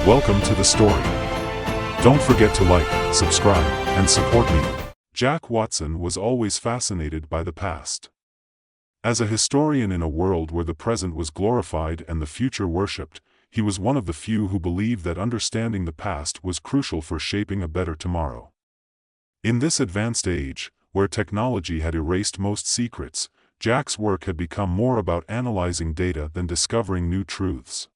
Welcome to the story. Don't forget to like, subscribe, and support me. Jack Watson was always fascinated by the past. As a historian in a world where the present was glorified and the future worshipped, he was one of the few who believed that understanding the past was crucial for shaping a better tomorrow. In this advanced age, where technology had erased most secrets, Jack's work had become more about analyzing data than discovering new truths.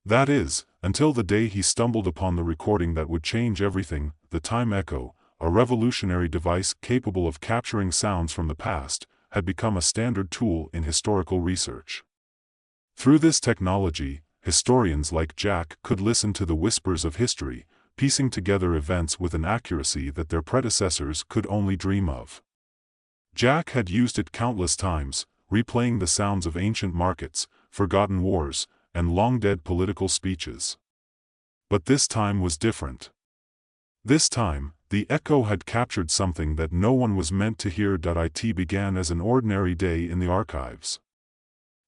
That is, until the day he stumbled upon the recording that would change everything, the time echo, a revolutionary device capable of capturing sounds from the past, had become a standard tool in historical research. Through this technology, historians like Jack could listen to the whispers of history, piecing together events with an accuracy that their predecessors could only dream of. Jack had used it countless times, replaying the sounds of ancient markets, forgotten wars, and long-dead political speeches. But this time was different. This time, the echo had captured something that no one was meant to hear. It began as an ordinary day in the archives.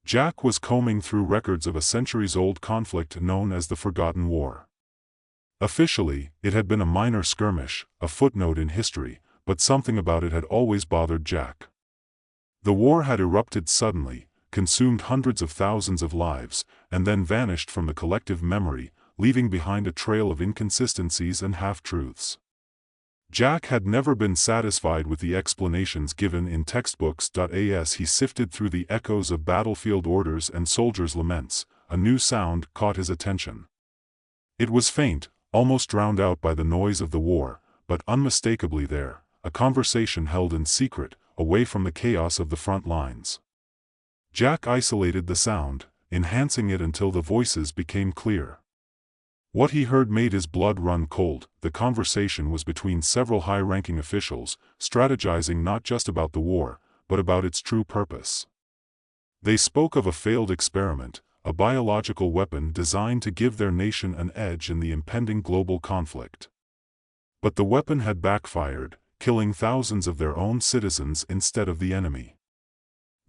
Jack was combing through records of a centuries-old conflict known as the Forgotten War. Officially, it had been a minor skirmish, a footnote in history, but something about it had always bothered Jack. The war had erupted suddenly, consumed hundreds of thousands of lives, and then vanished from the collective memory, leaving behind a trail of inconsistencies and half-truths. Jack had never been satisfied with the explanations given in textbooks. As he sifted through the echoes of battlefield orders and soldiers' laments, a new sound caught his attention. It was faint, almost drowned out by the noise of the war, but unmistakably there, a conversation held in secret, away from the chaos of the front lines. Jack isolated the sound, enhancing it until the voices became clear. What he heard made his blood run cold. The conversation was between several high-ranking officials, strategizing not just about the war, but about its true purpose. They spoke of a failed experiment, a biological weapon designed to give their nation an edge in the impending global conflict. But the weapon had backfired, killing thousands of their own citizens instead of the enemy.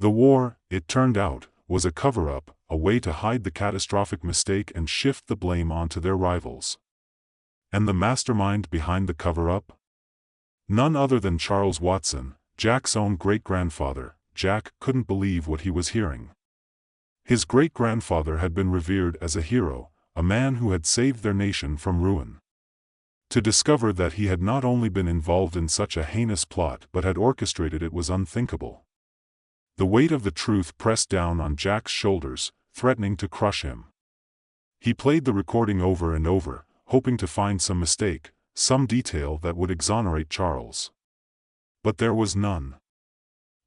The war, it turned out, was a cover-up, a way to hide the catastrophic mistake and shift the blame onto their rivals. And the mastermind behind the cover-up? None other than Charles Watson, Jack's own great-grandfather. Jack couldn't believe what he was hearing. His great-grandfather had been revered as a hero, a man who had saved their nation from ruin. To discover that he had not only been involved in such a heinous plot but had orchestrated it was unthinkable. The weight of the truth pressed down on Jack's shoulders, threatening to crush him. He played the recording over and over, hoping to find some mistake, some detail that would exonerate Charles. But there was none.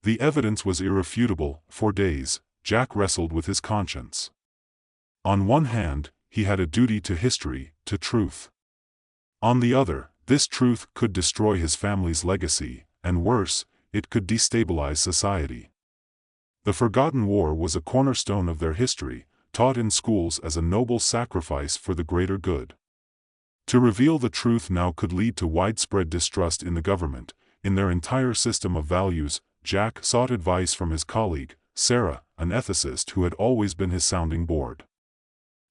The evidence was irrefutable. For days, Jack wrestled with his conscience. On one hand, he had a duty to history, to truth. On the other, this truth could destroy his family's legacy, and worse, it could destabilize society. The Forgotten War was a cornerstone of their history, taught in schools as a noble sacrifice for the greater good. To reveal the truth now could lead to widespread distrust in the government, in their entire system of values. Jack sought advice from his colleague, Sarah, an ethicist who had always been his sounding board.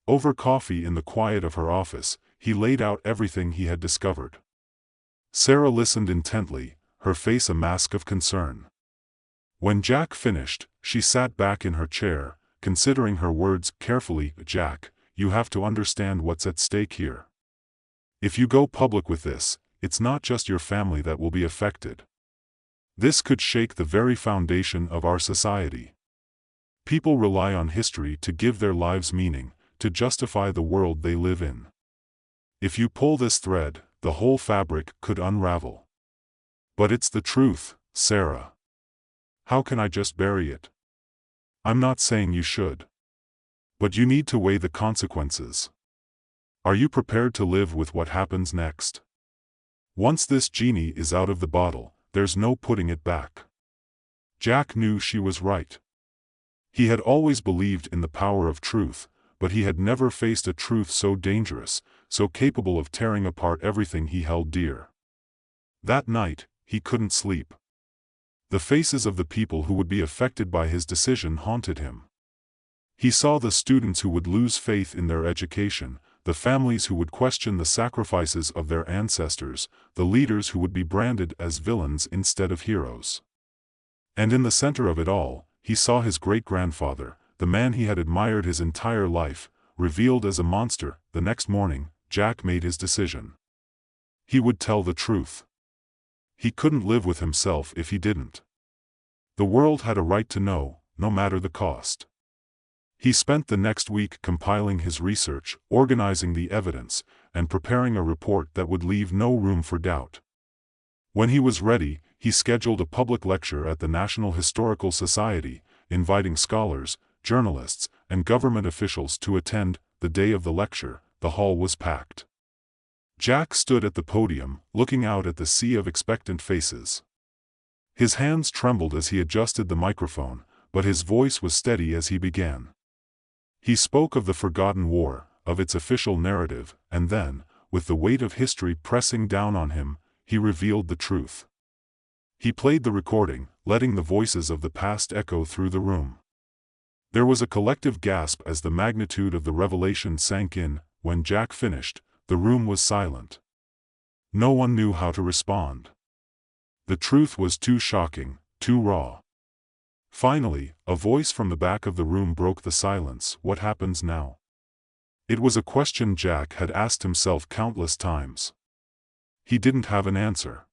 Over coffee in the quiet of her office, he laid out everything he had discovered. Sarah listened intently, her face a mask of concern. When Jack finished, she sat back in her chair, considering her words carefully. Jack, you have to understand what's at stake here. If you go public with this, it's not just your family that will be affected. This could shake the very foundation of our society. People rely on history to give their lives meaning, to justify the world they live in. If you pull this thread, the whole fabric could unravel. But it's the truth, Sarah. How can I just bury it? I'm not saying you should. But you need to weigh the consequences. Are you prepared to live with what happens next? Once this genie is out of the bottle, there's no putting it back. Jack knew she was right. He had always believed in the power of truth, but he had never faced a truth so dangerous, so capable of tearing apart everything he held dear. That night, he couldn't sleep. The faces of the people who would be affected by his decision haunted him. He saw the students who would lose faith in their education, the families who would question the sacrifices of their ancestors, the leaders who would be branded as villains instead of heroes. And in the center of it all, he saw his great-grandfather, the man he had admired his entire life, revealed as a monster. The next morning, Jack made his decision. He would tell the truth. He couldn't live with himself if he didn't. The world had a right to know, no matter the cost. He spent the next week compiling his research, organizing the evidence, and preparing a report that would leave no room for doubt. When he was ready, he scheduled a public lecture at the National Historical Society, inviting scholars, journalists, and government officials to attend. The day of the lecture, the hall was packed. Jack stood at the podium, looking out at the sea of expectant faces. His hands trembled as he adjusted the microphone, but his voice was steady as he began. He spoke of the forgotten war, of its official narrative, and then, with the weight of history pressing down on him, he revealed the truth. He played the recording, letting the voices of the past echo through the room. There was a collective gasp as the magnitude of the revelation sank in. When Jack finished, the room was silent. No one knew how to respond. The truth was too shocking, too raw. Finally, a voice from the back of the room broke the silence. What happens now? It was a question Jack had asked himself countless times. He didn't have an answer.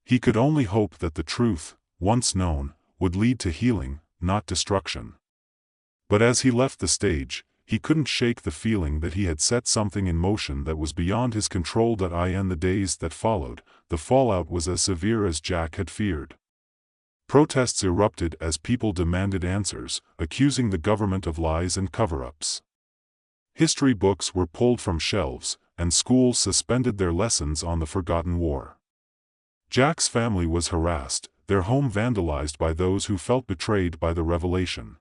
He could only hope that the truth, once known, would lead to healing, not destruction. But as he left the stage, he couldn't shake the feeling that he had set something in motion that was beyond his control. In the days that followed, the fallout was as severe as Jack had feared. Protests erupted as people demanded answers, accusing the government of lies and cover-ups. History books were pulled from shelves, and schools suspended their lessons on the forgotten war. Jack's family was harassed, their home vandalized by those who felt betrayed by the revelation.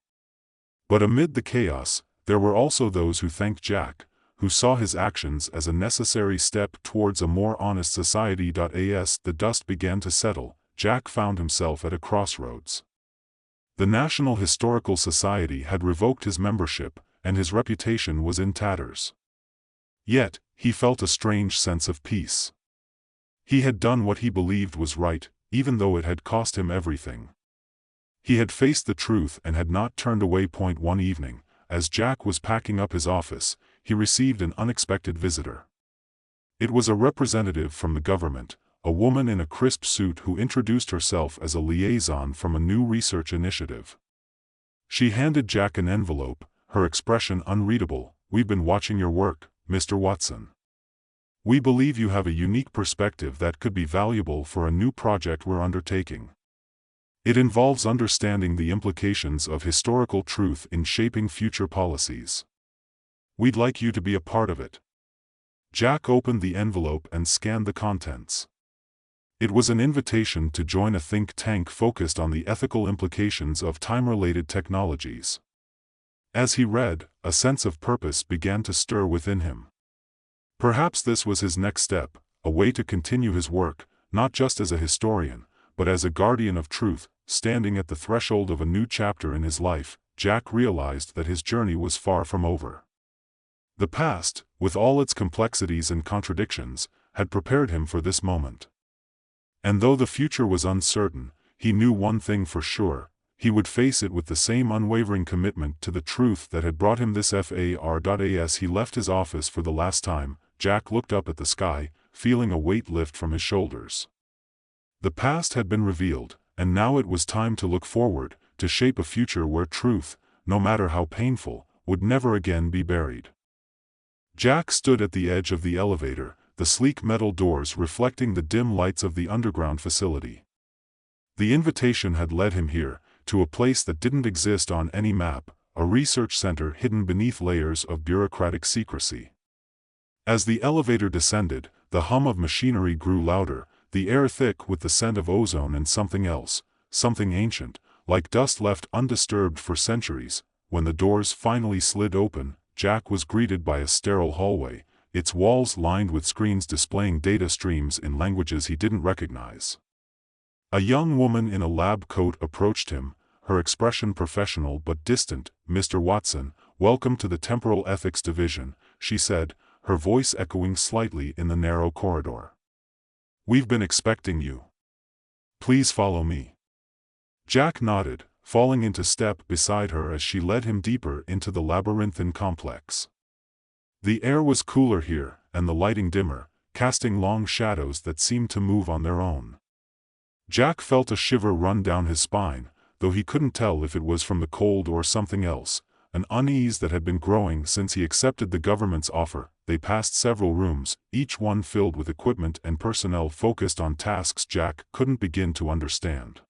But amid the chaos, there were also those who thanked Jack, who saw his actions as a necessary step towards a more honest society. As the dust began to settle, Jack found himself at a crossroads. The National Historical Society had revoked his membership, and his reputation was in tatters. Yet, he felt a strange sense of peace. He had done what he believed was right, even though it had cost him everything. He had faced the truth and had not turned away. One evening, as Jack was packing up his office, he received an unexpected visitor. It was a representative from the government, a woman in a crisp suit who introduced herself as a liaison from a new research initiative. She handed Jack an envelope, her expression unreadable. "We've been watching your work, Mr. Watson. We believe you have a unique perspective that could be valuable for a new project we're undertaking. It involves understanding the implications of historical truth in shaping future policies. We'd like you to be a part of it." Jack opened the envelope and scanned the contents. It was an invitation to join a think tank focused on the ethical implications of time-related technologies. As he read, a sense of purpose began to stir within him. Perhaps this was his next step, a way to continue his work, not just as a historian, but as a guardian of truth. Standing at the threshold of a new chapter in his life, Jack realized that his journey was far from over. The past, with all its complexities and contradictions, had prepared him for this moment. And though the future was uncertain, he knew one thing for sure: he would face it with the same unwavering commitment to the truth that had brought him this far. As he left his office for the last time, Jack looked up at the sky, feeling a weight lift from his shoulders. The past had been revealed, and now it was time to look forward, to shape a future where truth, no matter how painful, would never again be buried. Jack stood at the edge of the elevator, the sleek metal doors reflecting the dim lights of the underground facility. The invitation had led him here, to a place that didn't exist on any map, a research center hidden beneath layers of bureaucratic secrecy. As the elevator descended, the hum of machinery grew louder, the air thick with the scent of ozone and something else, something ancient, like dust left undisturbed for centuries. When the doors finally slid open, Jack was greeted by a sterile hallway, its walls lined with screens displaying data streams in languages he didn't recognize. A young woman in a lab coat approached him, her expression professional but distant. "Mr. Watson, welcome to the Temporal Ethics Division," she said, her voice echoing slightly in the narrow corridor. "We've been expecting you. Please follow me." Jack nodded, falling into step beside her as she led him deeper into the labyrinthine complex. The air was cooler here, and the lighting dimmer, casting long shadows that seemed to move on their own. Jack felt a shiver run down his spine, though he couldn't tell if it was from the cold or something else, an unease that had been growing since he accepted the government's offer. They passed several rooms, each one filled with equipment and personnel focused on tasks Jack couldn't begin to understand.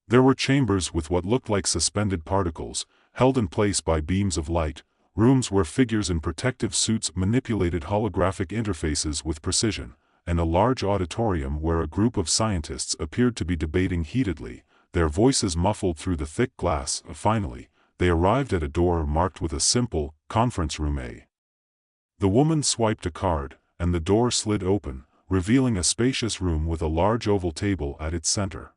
There were chambers with what looked like suspended particles, held in place by beams of light, rooms where figures in protective suits manipulated holographic interfaces with precision, and a large auditorium where a group of scientists appeared to be debating heatedly, their voices muffled through the thick glass. Finally, they arrived at a door marked with a simple, "Conference Room A." The woman swiped a card, and the door slid open, revealing a spacious room with a large oval table at its center.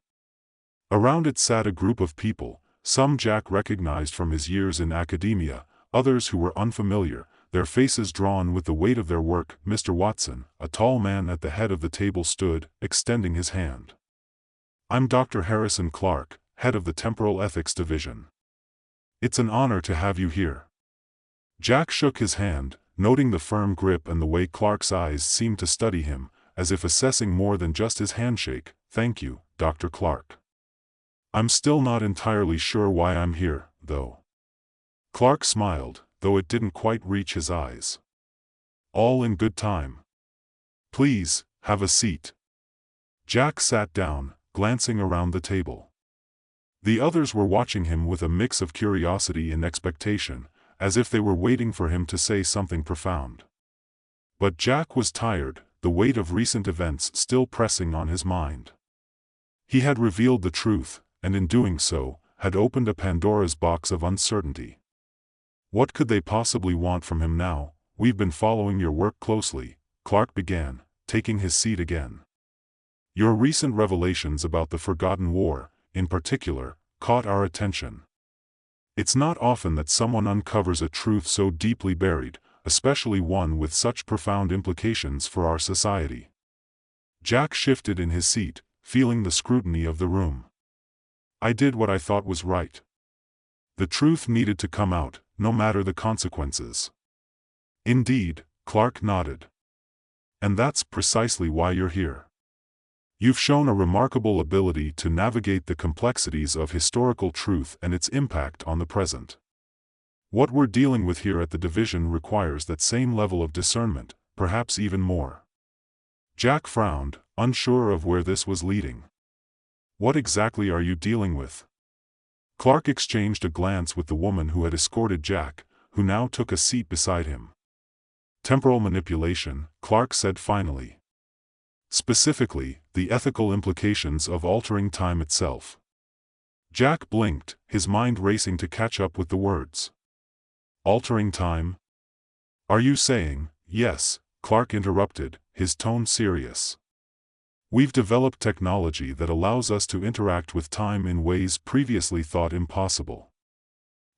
Around it sat a group of people, some Jack recognized from his years in academia, others who were unfamiliar, their faces drawn with the weight of their work. Mr. Watson, a tall man at the head of the table, stood, extending his hand. "I'm Dr. Harrison Clark, head of the Temporal Ethics Division. It's an honor to have you here." Jack shook his hand, noting the firm grip and the way Clark's eyes seemed to study him, as if assessing more than just his handshake. "Thank you, Dr. Clark. I'm still not entirely sure why I'm here, though." Clark smiled, though it didn't quite reach his eyes. "All in good time. Please, have a seat." Jack sat down, glancing around the table. The others were watching him with a mix of curiosity and expectation, as if they were waiting for him to say something profound. But Jack was tired, the weight of recent events still pressing on his mind. He had revealed the truth, and in doing so, had opened a Pandora's box of uncertainty. What could they possibly want from him now? "We've been following your work closely," Clark began, taking his seat again. "Your recent revelations about the Forgotten War, in particular, caught our attention. It's not often that someone uncovers a truth so deeply buried, especially one with such profound implications for our society." Jack shifted in his seat, feeling the scrutiny of the room. "I did what I thought was right. The truth needed to come out, no matter the consequences." "Indeed," Clark nodded. "And that's precisely why you're here. You've shown a remarkable ability to navigate the complexities of historical truth and its impact on the present. What we're dealing with here at the division requires that same level of discernment, perhaps even more." Jack frowned, unsure of where this was leading. "What exactly are you dealing with?" Clark exchanged a glance with the woman who had escorted Jack, who now took a seat beside him. "Temporal manipulation," Clark said finally. "Specifically, the ethical implications of altering time itself." Jack blinked, his mind racing to catch up with the words. "Altering time? Are you saying—" "Yes," Clark interrupted, his tone serious. "We've developed technology that allows us to interact with time in ways previously thought impossible.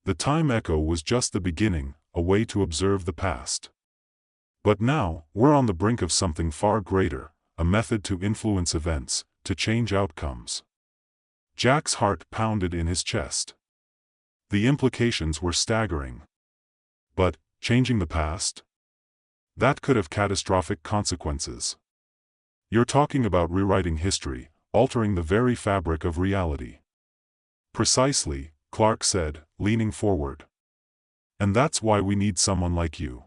The time echo was just the beginning, a way to observe the past. But now, we're on the brink of something far greater, a method to influence events, to change outcomes." Jack's heart pounded in his chest. The implications were staggering. But, changing the past? That could have catastrophic consequences. "You're talking about rewriting history, altering the very fabric of reality." "Precisely," Clark said, leaning forward. "And that's why we need someone like you.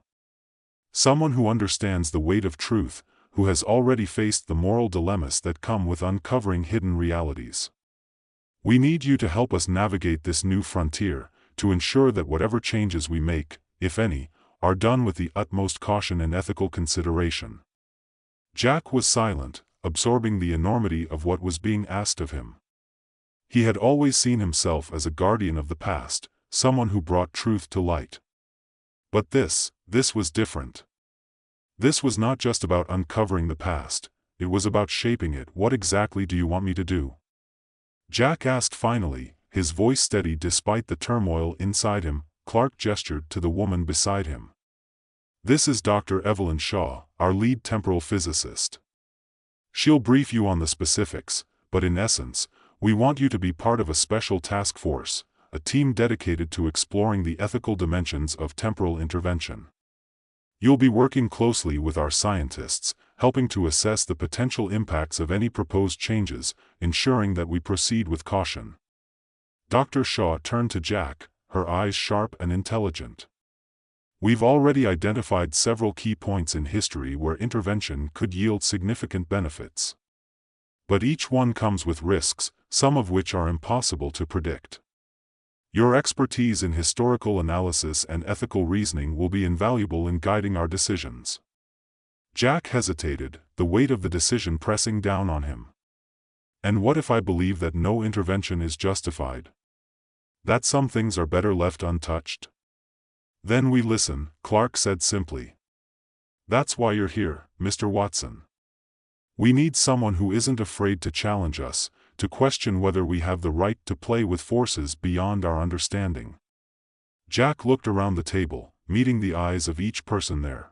Someone who understands the weight of truth, who has already faced the moral dilemmas that come with uncovering hidden realities. We need you to help us navigate this new frontier, to ensure that whatever changes we make, if any, are done with the utmost caution and ethical consideration." Jack was silent, absorbing the enormity of what was being asked of him. He had always seen himself as a guardian of the past, someone who brought truth to light. But this was different. This was not just about uncovering the past, it was about shaping it. "What exactly do you want me to do?" Jack asked finally, his voice steady despite the turmoil inside him. Clark gestured to the woman beside him. This is Dr. Evelyn Shaw, our lead temporal physicist. She'll brief you on the specifics, but in essence, we want you to be part of a special task force, a team dedicated to exploring the ethical dimensions of temporal intervention. You'll be working closely with our scientists, helping to assess the potential impacts of any proposed changes, ensuring that we proceed with caution. Dr. Shaw turned to Jack, her eyes sharp and intelligent. We've already identified several key points in history where intervention could yield significant benefits. But each one comes with risks, some of which are impossible to predict. Your expertise in historical analysis and ethical reasoning will be invaluable in guiding our decisions. Jack hesitated, the weight of the decision pressing down on him. And what if I believe that no intervention is justified? That some things are better left untouched? Then we listen, Clark said simply. That's why you're here, Mr. Watson. We need someone who isn't afraid to challenge us, to question whether we have the right to play with forces beyond our understanding. Jack looked around the table, meeting the eyes of each person there.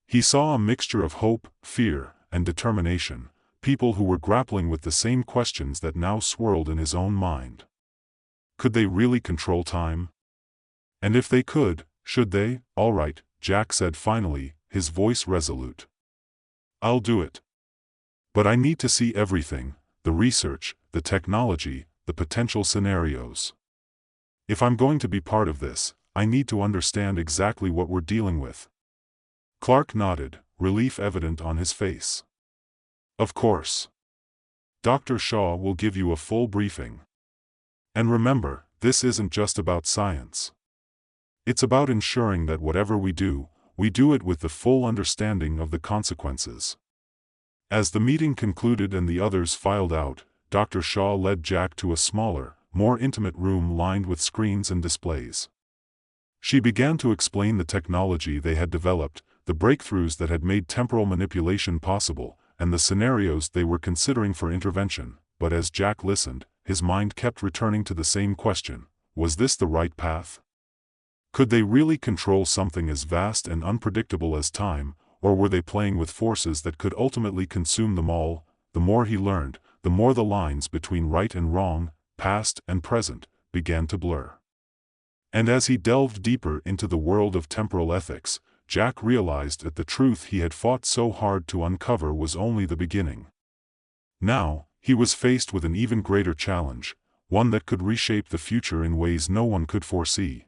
He saw a mixture of hope, fear, and determination, people who were grappling with the same questions that now swirled in his own mind. Could they really control time? And if they could, should they? All right, Jack said finally, his voice resolute. I'll do it. But I need to see everything, the research, the technology, the potential scenarios. If I'm going to be part of this, I need to understand exactly what we're dealing with. Clark nodded, relief evident on his face. Of course. Dr. Shaw will give you a full briefing. And remember, this isn't just about science. It's about ensuring that whatever we do it with the full understanding of the consequences. As the meeting concluded and the others filed out, Dr. Shaw led Jack to a smaller, more intimate room lined with screens and displays. She began to explain the technology they had developed, the breakthroughs that had made temporal manipulation possible, and the scenarios they were considering for intervention. But as Jack listened, his mind kept returning to the same question: was this the right path? Could they really control something as vast and unpredictable as time, or were they playing with forces that could ultimately consume them all? The more he learned, the more the lines between right and wrong, past and present, began to blur. And as he delved deeper into the world of temporal ethics, Jack realized that the truth he had fought so hard to uncover was only the beginning. Now, he was faced with an even greater challenge, one that could reshape the future in ways no one could foresee.